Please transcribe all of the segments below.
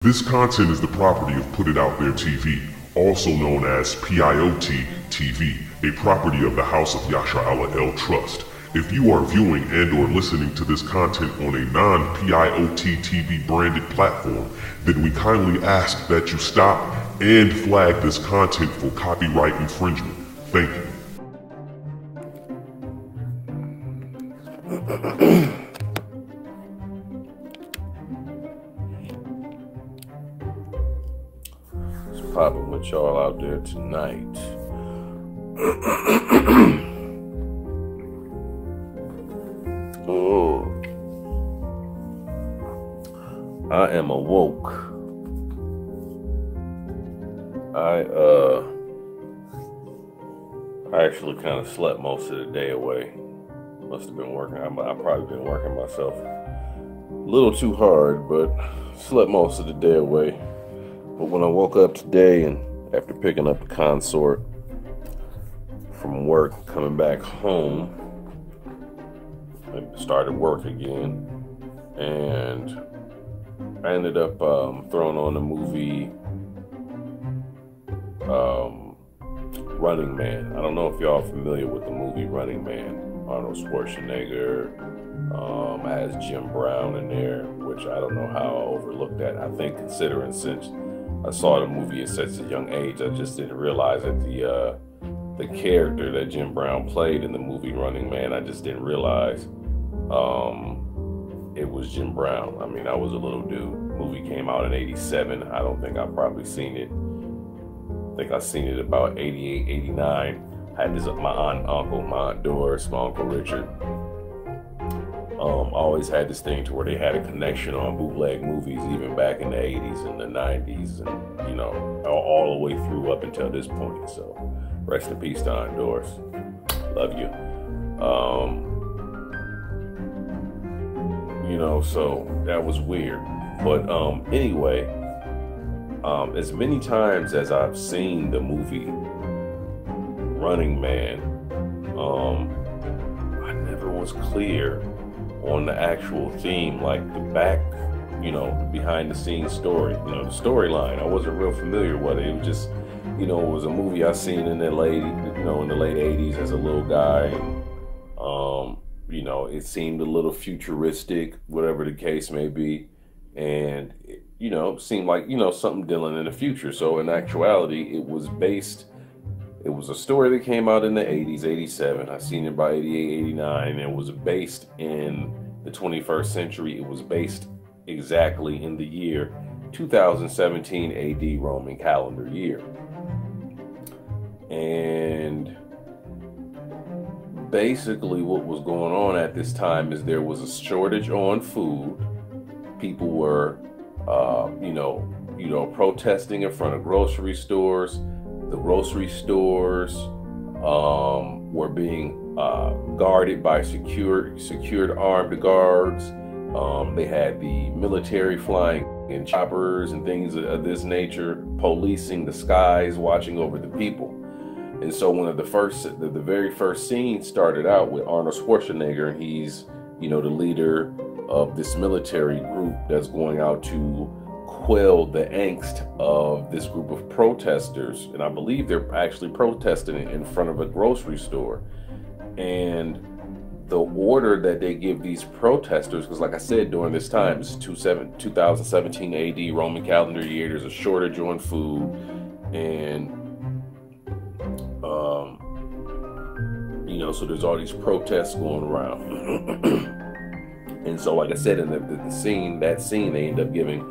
This content is the property of Put It Out There TV, also known as PIOT TV, a property of the House of Yasha Allah El Trust. If you are viewing and or listening to this content on a non-PIOT TV branded platform, then we kindly ask that you stop and flag this content for copyright infringement. Thank you. Popping with y'all out there tonight. Oh, I am awoke. I actually kind of slept most of the day away. Must have been working. I've probably been working myself a little too hard, but slept most of the day away. But when I woke up today and after picking up the consort from work, coming back home, I started work again, and I ended up throwing on the movie Running Man. I don't know if y'all are familiar with the movie Running Man. Arnold Schwarzenegger has Jim Brown in there, which I don't know how I overlooked that. I think considering since I saw the movie at such a young age, I just didn't realize that the character that Jim Brown played in the movie Running Man, I just didn't realize it was Jim Brown. I mean, I was a little dude. The movie came out in 87. I don't think I've probably seen it. I think I seen it about 88, 89. I had this, my aunt and uncle, my aunt Doris, my uncle Richard. Always had this thing to where they had a connection on bootleg movies, even back in the 80s and the 90s, and you know, all the way through up until this point. So, rest in peace to Aunt Doris. Love you. You know, so that was weird. But anyway, as many times as I've seen the movie Running Man, I never was clear on the actual theme, like the back, you know, behind the scenes story, you know, the storyline. I wasn't real familiar with it. It was just, you know, it was a movie I seen in the late 80s as a little guy. And, you know, it seemed a little futuristic, whatever the case may be. And, you know, it seemed like, you know, something dealing in the future. So in actuality, it was a story that came out in the 80s, 87. I seen it by 88, 89. It was based in the 21st century. It was based exactly in the year 2017 AD Roman calendar year. And basically what was going on at this time is there was a shortage on food. People were, protesting in front of grocery stores. The grocery stores were being guarded by secured armed guards. They had the military flying in choppers and things of this nature, policing the skies, watching over the people. And so one of the very first scenes started out with Arnold Schwarzenegger, and he's, you know, the leader of this military group that's going out to quell the angst of this group of protesters. And I believe they're actually protesting in front of a grocery store. And the order that they give these protesters, because like I said, during this time, it's 2017 AD Roman calendar year, there's a shortage on food. And, so there's all these protests going around. And so, like I said, in that scene, they end up giving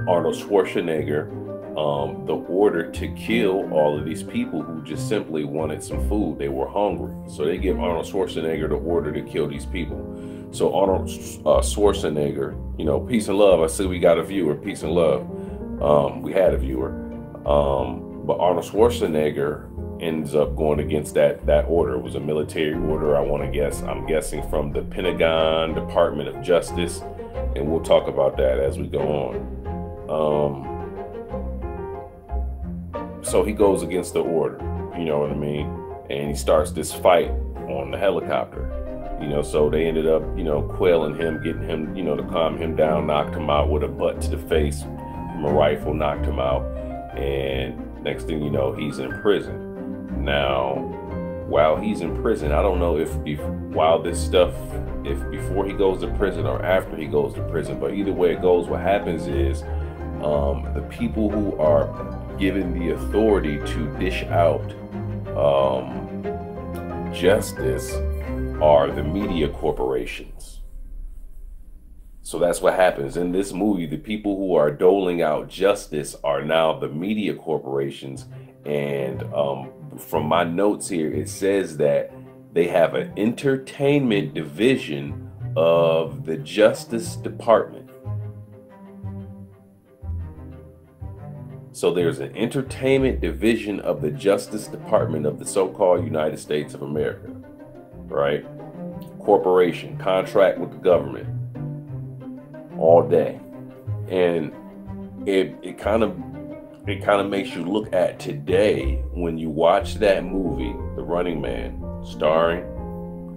Arnold Schwarzenegger the order to kill all of these people who just simply wanted some food. They were hungry. So they give Arnold Schwarzenegger the order to kill these people. So Arnold Schwarzenegger, you know, peace and love. I see we got a viewer. Peace and love. We had a viewer. But Arnold Schwarzenegger ends up going against that order. It was a military order, I'm guessing from the Pentagon Department of Justice, and we'll talk about that as we go on. So he goes against the order, you know what I mean? And he starts this fight on the helicopter, you know, so they ended up, you know, quelling him, getting him, you know, to calm him down, knocked him out with a butt to the face, him a rifle, knocked him out, and next thing you know, he's in prison. Now, while he's in prison, I don't know if before he goes to prison or after he goes to prison, but either way it goes, what happens is the people who are given the authority to dish out justice are the media corporations. So that's what happens in this movie. The people who are doling out justice are now the media corporations. And from my notes here, it says that they have an entertainment division of the Justice Department. So there's an entertainment division of the Justice Department of the so-called United States of America, right? Corporation, contract with the government all day. And it kind of makes you look at today when you watch that movie, The Running Man, starring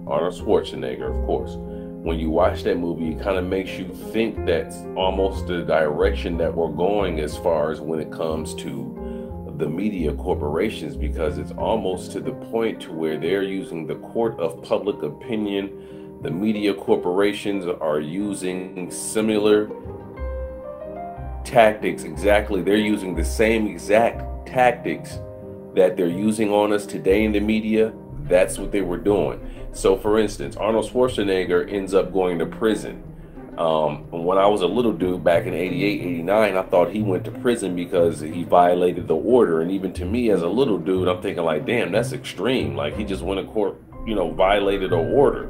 Arnold Schwarzenegger, of course. When you watch that movie, it kind of makes you think that's almost the direction that we're going as far as when it comes to the media corporations, because it's almost to the point to where they're using the court of public opinion. The media corporations are using similar tactics. Exactly. They're using the same exact tactics that they're using on us today in the media. That's what they were doing. So for instance, Arnold Schwarzenegger ends up going to prison. When I was a little dude back in 88, 89, I thought he went to prison because he violated the order. And even to me as a little dude, I'm thinking like, damn, that's extreme. Like he just went to court, violated an order.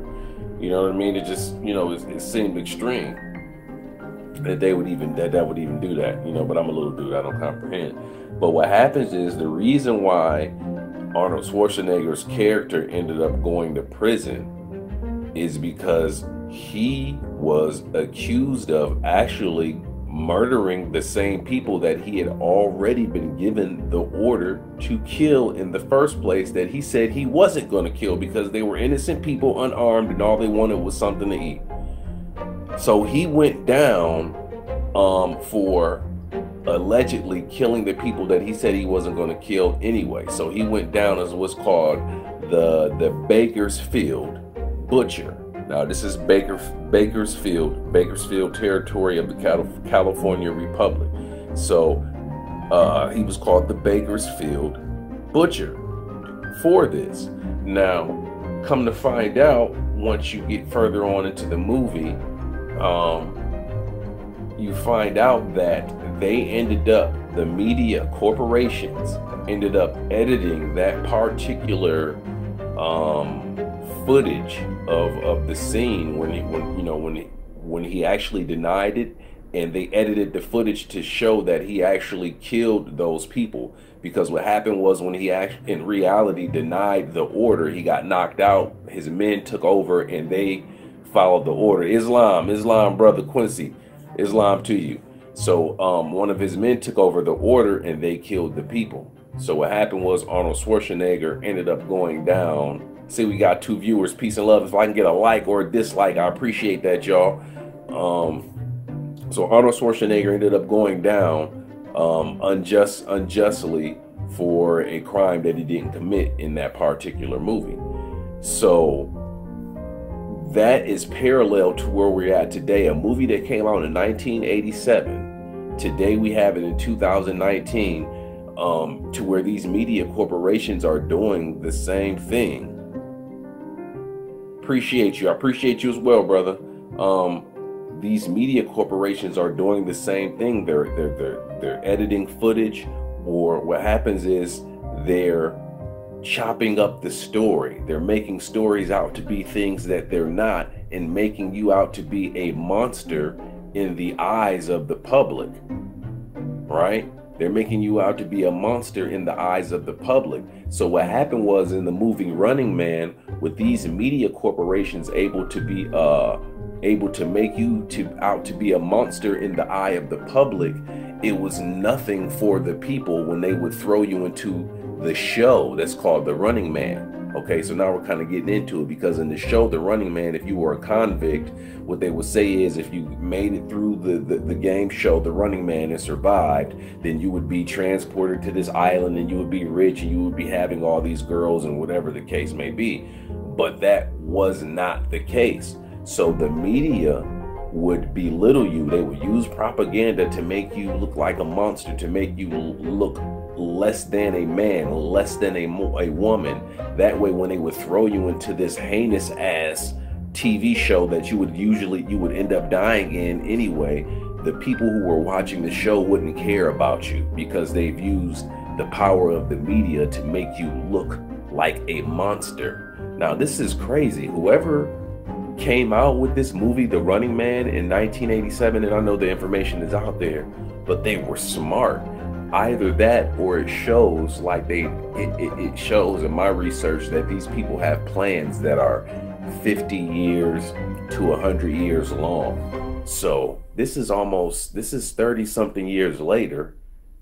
You know what I mean? It just, it seemed extreme that that would even do that, but I'm a little dude, I don't comprehend. But what happens is the reason why Arnold Schwarzenegger's character ended up going to prison is because he was accused of actually murdering the same people that he had already been given the order to kill in the first place, that he said he wasn't going to kill because they were innocent people, unarmed, and all they wanted was something to eat. So he went down for allegedly killing the people that he said he wasn't going to kill anyway. So he went down as what's called the Bakersfield Butcher. Now this is Bakersfield territory of the California Republic. So he was called the Bakersfield Butcher for this. Now, come to find out, once you get further on into the movie, you find out that the media corporations ended up editing that particular footage of the scene when he actually denied it, and they edited the footage to show that he actually killed those people. Because what happened was, when he in reality denied the order, he got knocked out. His men took over and they followed the order. Islam, brother Quincy, Islam to you. So one of his men took over the order and they killed the people. So what happened was Arnold Schwarzenegger ended up going down. See, we got 2 viewers. Peace and love. If I can get a like or a dislike, I appreciate that, y'all. So Arnold Schwarzenegger ended up going down unjustly for a crime that he didn't commit in that particular movie. So that is parallel to where we're at today. A movie that came out in 1987. Today we have it in 2019, to where these media corporations are doing the same thing. Appreciate you. I appreciate you as well, brother. These media corporations are doing the same thing. They're editing footage, or what happens is they're chopping up the story. They're making stories out to be things that they're not, and making you out to be a monster in the eyes of the public, right? They're making you out to be a monster in the eyes of the public. So what happened was, in the movie Running Man, with these media corporations able to make you out to be a monster in the eye of the public, it was nothing for the people when they would throw you into the show that's called The Running Man. Okay, so now we're kind of getting into it, because in the show The Running Man, if you were a convict, what they would say is if you made it through the game show The Running Man and survived, then you would be transported to this island and you would be rich and you would be having all these girls and whatever the case may be. But that was not the case. So the media would belittle you. They would use propaganda to make you look like a monster, to make you look less than a man, less than a woman. That way, when they would throw you into this heinous ass TV show that you would end up dying in anyway, the people who were watching the show wouldn't care about you, because they've used the power of the media to make you look like a monster. Now, this is crazy. Whoever came out with this movie, The Running Man, in 1987, and I know the information is out there, but they were smart. Either that, or it shows like it shows in my research that these people have plans that are 50 years to 100 years long. So this is 30 something years later.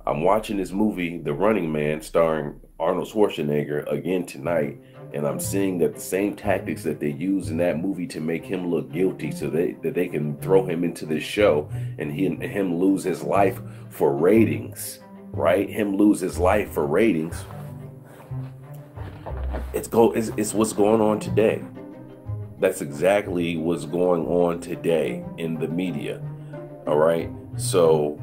I'm watching this movie, The Running Man, starring Arnold Schwarzenegger, again tonight, and I'm seeing that the same tactics that they use in that movie to make him look guilty, so that they can throw him into this show and him lose his life for ratings, right? Him lose his life for ratings. It's what's going on today. That's exactly what's going on today in the media. All right. So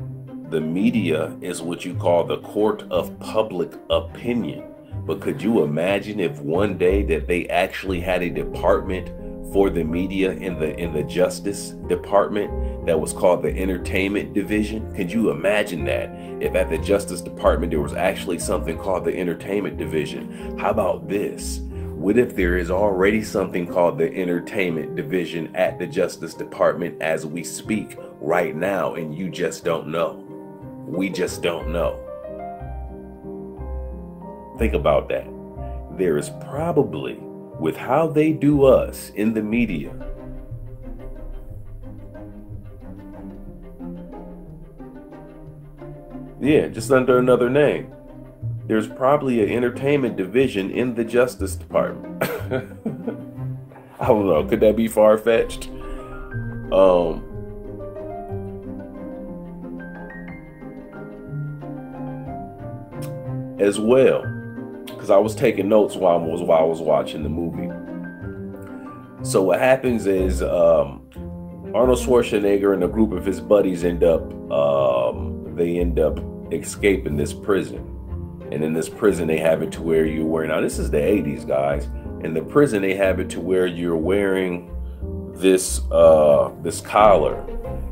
the media is what you call the court of public opinion. But could you imagine if one day that they actually had a department for the media in the Justice Department that was called the Entertainment Division? Could you imagine that? If at the Justice Department there was actually something called the Entertainment Division? How about this? What if there is already something called the Entertainment Division at the Justice Department as we speak right now, and you just don't know? We just don't know. Think about that. There is probably, with how they do us in the media, just under another name, there's probably an entertainment division in the Justice Department. I don't know. Could that be far-fetched? As well, because I was taking notes while I was watching the movie. So what happens is Arnold Schwarzenegger and a group of his buddies end up escaping this prison. And in this prison, they have it to where you're wearing, now this is the 80s, guys. In the prison, they have it to where you're wearing this collar.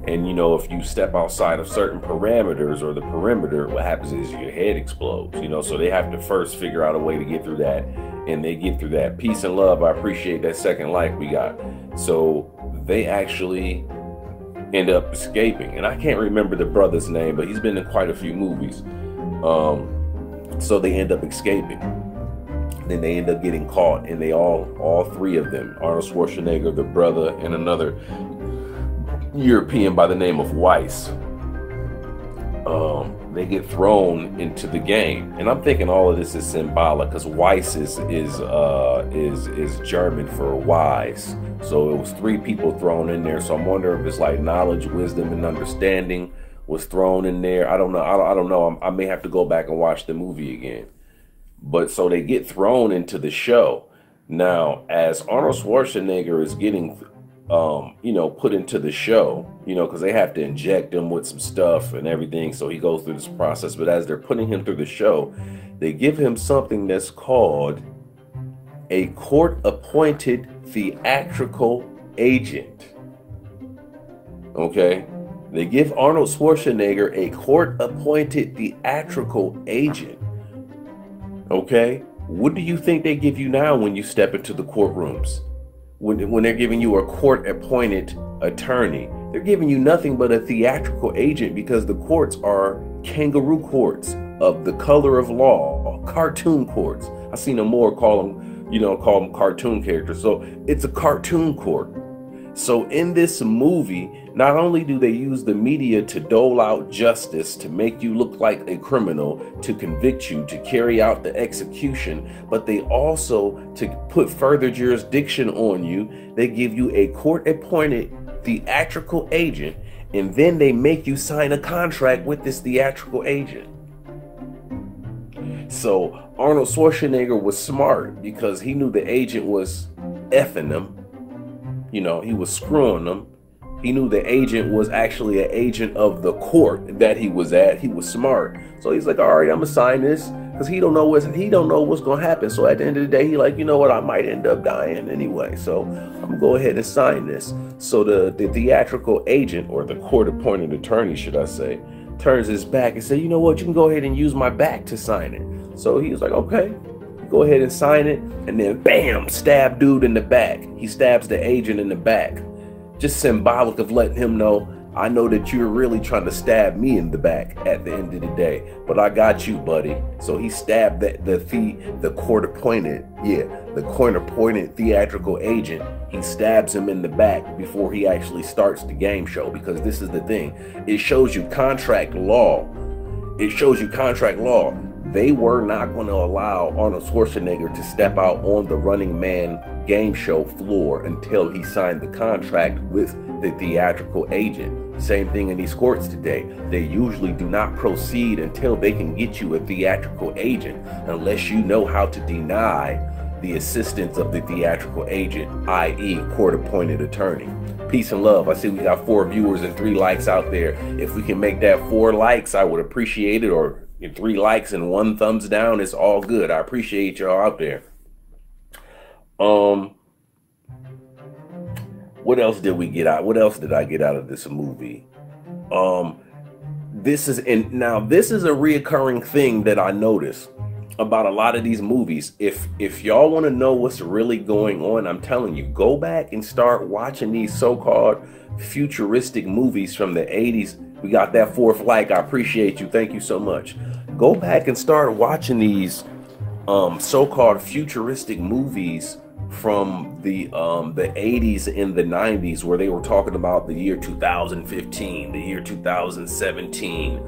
And, if you step outside of certain parameters or the perimeter, what happens is your head explodes, so they have to first figure out a way to get through that. And they get through that. Peace and love. I appreciate that second life we got. So they actually end up escaping. And I can't remember the brother's name, but he's been in quite a few movies. So they end up escaping. Then they end up getting caught, and they all three of them, Arnold Schwarzenegger, the brother, and another European by the name of Weiss, they get thrown into the game. And I'm thinking all of this is symbolic, because Weiss is German for wise. So it was three people thrown in there. So I'm wondering if it's like knowledge, wisdom, and understanding was thrown in there. I don't know. I don't know. I may have to go back and watch the movie again. But so they get thrown into the show. Now, as Arnold Schwarzenegger is getting put into the show, because they have to inject him with some stuff and everything. So he goes through this process. But as they're putting him through the show, they give him something that's called a court-appointed theatrical agent. Okay? They give Arnold Schwarzenegger a court-appointed theatrical agent. Okay? What do you think they give you now when you step into the courtrooms? When they're giving you a court-appointed attorney, they're giving you nothing but a theatrical agent, because the courts are kangaroo courts of the color of law, cartoon courts. I've seen them more call them cartoon characters. So it's a cartoon court. So in this movie, Not only do they use the media to dole out justice, to make you look like a criminal, to convict you, to carry out the execution, but they also, to put further jurisdiction on you, they give you a court-appointed theatrical agent, and then they make you sign a contract with this theatrical agent. So Arnold Schwarzenegger was smart because he knew the agent was effing him. You know, he was screwing them. He knew the agent was actually an agent of the court that he was at. He was smart. So he's like, all right, I'm gonna sign this, because he don't know what's gonna happen. So at the end of the day, he like, you know what, I might end up dying anyway. So I'm gonna go ahead and sign this. So the theatrical agent, or the court-appointed attorney, should I say, turns his back and say, you know what, you can go ahead and use my back to sign it. So he was like, okay, go ahead and sign it. And then bam, stab dude in the back. He stabs the agent in the back. Just symbolic of letting him know, I know that you're really trying to stab me in the back at the end of the day, but I got you, buddy. So he stabbed the court-appointed theatrical agent. He stabs him in the back before he actually starts the game show, because this is the thing. It shows you contract law. They were not going to allow Arnold Schwarzenegger to step out on the Running Man game show floor until he signed the contract with the theatrical agent. Same thing in these courts today. They usually do not proceed until they can get you a theatrical agent, unless you know how to deny the assistance of the theatrical agent, i.e. court-appointed attorney. Peace and love. I see we got 4 viewers and 3 likes out there. If we can make that 4 likes, I would appreciate it, or 3 likes and 1 thumbs down. It's all good. I appreciate y'all out there. What else did we get out? What else did I get out of this movie? This is a reoccurring thing that I notice about a lot of these movies. If y'all want to know what's really going on, I'm telling you, go back and start watching these so-called futuristic movies from the 80s. We got that 4th like. I appreciate you. Thank you so much. Go back and start watching these so-called futuristic movies from the 80s and the 90s, where they were talking about the year 2015, the year 2017.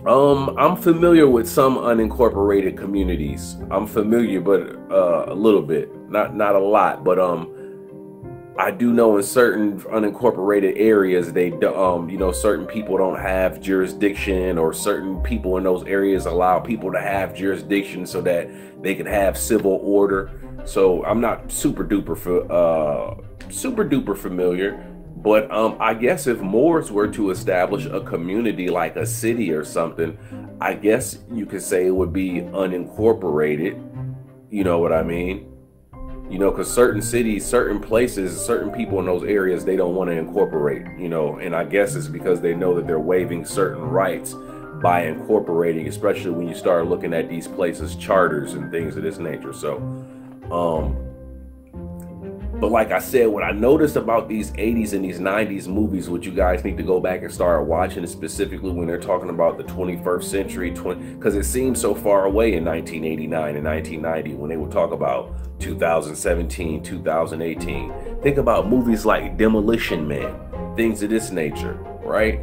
I'm familiar with some unincorporated communities. I'm familiar, but a little bit, not a lot, but I do know in certain unincorporated areas, they certain people don't have jurisdiction, or certain people in those areas allow people to have jurisdiction so that they can have civil order. So I'm not super duper familiar. But I guess if Moors were to establish a community like a city or something, I guess you could say it would be unincorporated. You know what I mean? You know, because certain cities, certain places, certain people in those areas, they don't want to incorporate, you know, and I guess it's because they know that they're waiving certain rights by incorporating, especially when you start looking at these places, charters and things of this nature. So, but like I said, what I noticed about these 80s and these 90s movies, what you guys need to go back and start watching, specifically when they're talking about the 21st century, because it seems so far away in 1989 and 1990 when they would talk about 2017, 2018. Think about movies like Demolition Man, things of this nature, right?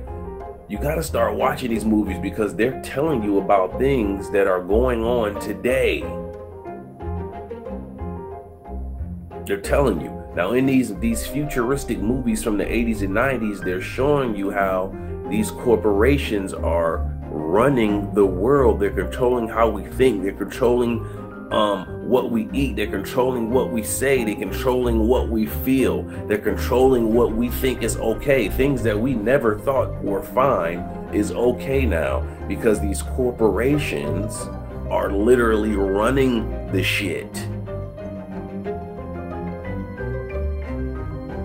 You got to start watching these movies because they're telling you about things that are going on today. They're telling you. Now in these futuristic movies from the 80s and 90s, they're showing you how these corporations are running the world. They're controlling how we think. They're controlling what we eat. They're controlling what we say. They're controlling what we feel. They're controlling what we think is okay. Things that we never thought were fine is okay now, because these corporations are literally running the shit.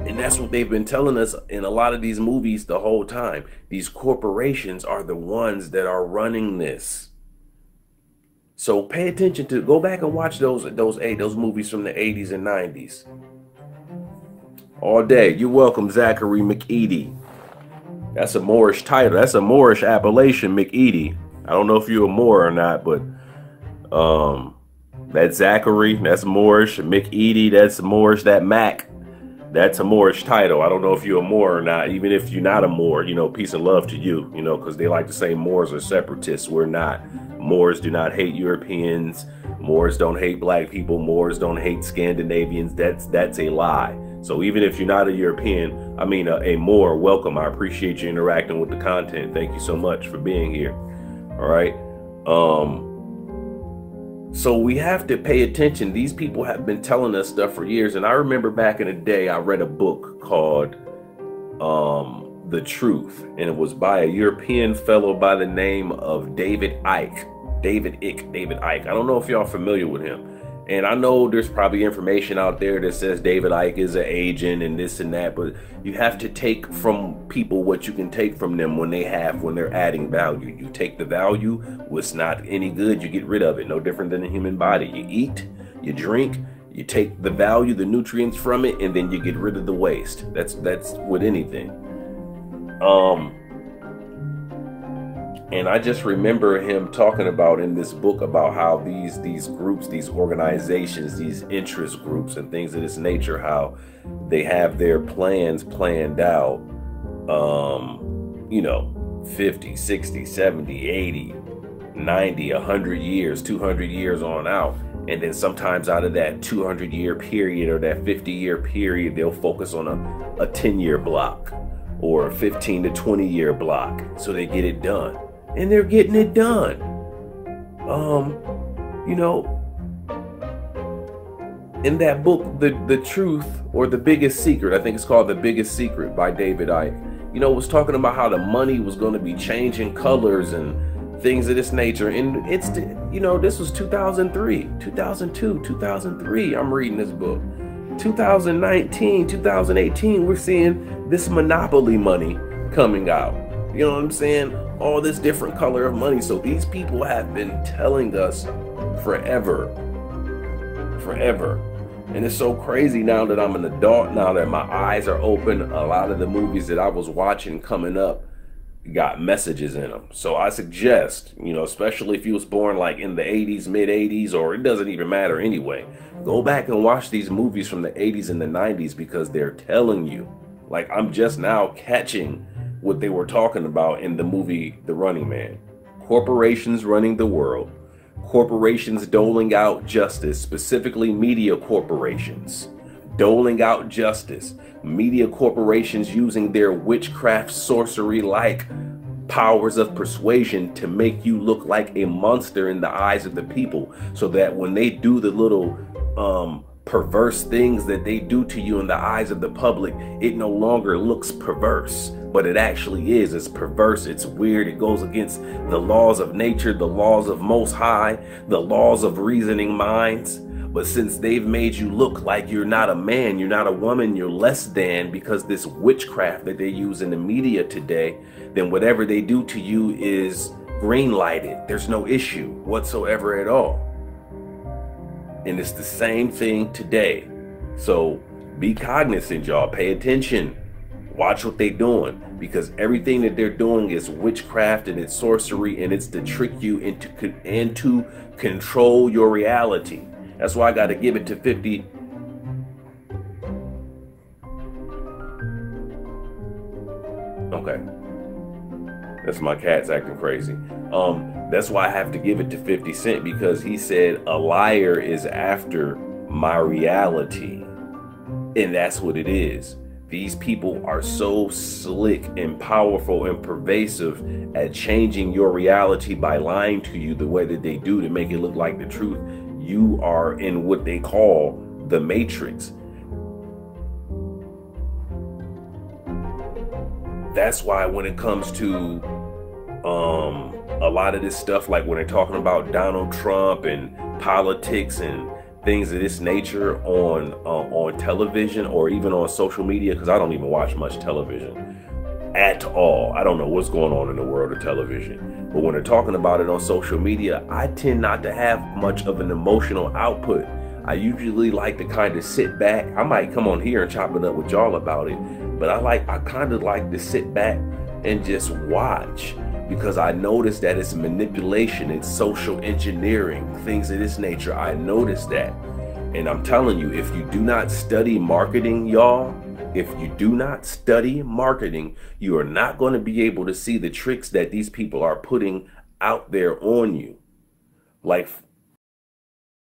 And that's what they've been telling us in a lot of these movies the whole time. These corporations are the ones that are running this. So pay attention to, go back and watch those movies from the 80s and 90s. All day. You're welcome, Zachary McEady. That's a Moorish title. That's a Moorish appellation, McEady. I don't know if you're a Moor or not, but That Zachary, that's Moorish. McEady, that's Moorish. That Mac, that's a Moorish title. I don't know if you're a Moor or not. Even if you're not a Moor, peace and love to you, because they like to say Moors are separatists. We're not. Moors do not hate Europeans. Moors don't hate black people. Moors don't hate Scandinavians. That's a lie. So even if you're not a European, a Moor, welcome. I appreciate you interacting with the content. Thank you so much for being here. All right. So we have to pay attention. These people have been telling us stuff for years. And I remember back in the day, I read a book called The Truth. And it was by a European fellow by the name of David Icke. David Icke. I don't know if y'all familiar with him. And I know there's probably information out there that says David Icke is an agent and this and that, but you have to take from people what you can take from them when they're adding value. You take the value, what's not any good, you get rid of it. No different than the human body. You eat, you drink, you take the value, the nutrients from it, and then you get rid of the waste. That's with anything. And I just remember him talking about in this book about how these groups, these organizations, these interest groups and things of this nature, how they have their plans planned out, 50, 60, 70, 80, 90, 100 years, 200 years on out. And then sometimes out of that 200-year period or that 50-year period, they'll focus on a 10-year block or a 15 to 20-year block. So they get it done. And they're getting it done. In that book, The Truth or The Biggest Secret, I think it's called The Biggest Secret by David Icke, was talking about how the money was going to be changing colors and things of this nature. And it's, this was 2003, 2002, 2003. I'm reading this book. 2019, 2018, we're seeing this monopoly money coming out. You know what I'm saying? All this different color of money. So these people have been telling us forever. And it's so crazy now that I'm an adult, now that my eyes are open. A lot of the movies that I was watching coming up got messages in them. So I suggest, especially if you was born like in the 80s, mid 80s, or it doesn't even matter anyway, go back and watch these movies from the 80s and the 90s, because they're telling you, like, I'm just now catching what they were talking about in the movie The Running Man. Corporations running the world. Corporations doling out justice, specifically media corporations. Doling out justice. Media corporations using their witchcraft, sorcery-like powers of persuasion to make you look like a monster in the eyes of the people, so that when they do the little perverse things that they do to you in the eyes of the public, it no longer looks perverse, but it actually is. It's perverse, it's weird, it goes against the laws of nature, the laws of Most High, the laws of reasoning minds. But since they've made you look like you're not a man, you're not a woman, you're less than, because this witchcraft that they use in the media today, then whatever they do to you is green lighted. There's no issue whatsoever at all. And it's the same thing today. So be cognizant, y'all. Pay attention. Watch what they're doing, because everything that they're doing is witchcraft and it's sorcery, and it's to trick you and to control your reality. That's why I got to give it to 50. Okay. That's my cat's acting crazy. That's why I have to give it to 50 Cent, because he said a liar is after my reality. And that's what it is. These people are so slick and powerful and pervasive at changing your reality by lying to you the way that they do to make it look like the truth. You are in what they call the Matrix. That's why when it comes to a lot of this stuff, like when they're talking about Donald Trump and politics and things of this nature on television or even on social media, because I don't even watch much television at all. I don't know what's going on in the world of television. But when they're talking about it on social media, I tend not to have much of an emotional output. I usually like to kind of sit back. I might come on here and chop it up with y'all about it, but I kind of like to sit back and just watch. because I noticed that it's manipulation, it's social engineering, things of this nature. I noticed that. And I'm telling you, if you do not study marketing, y'all, if you do not study marketing, you are not going to be able to see the tricks that these people are putting out there on you. Like,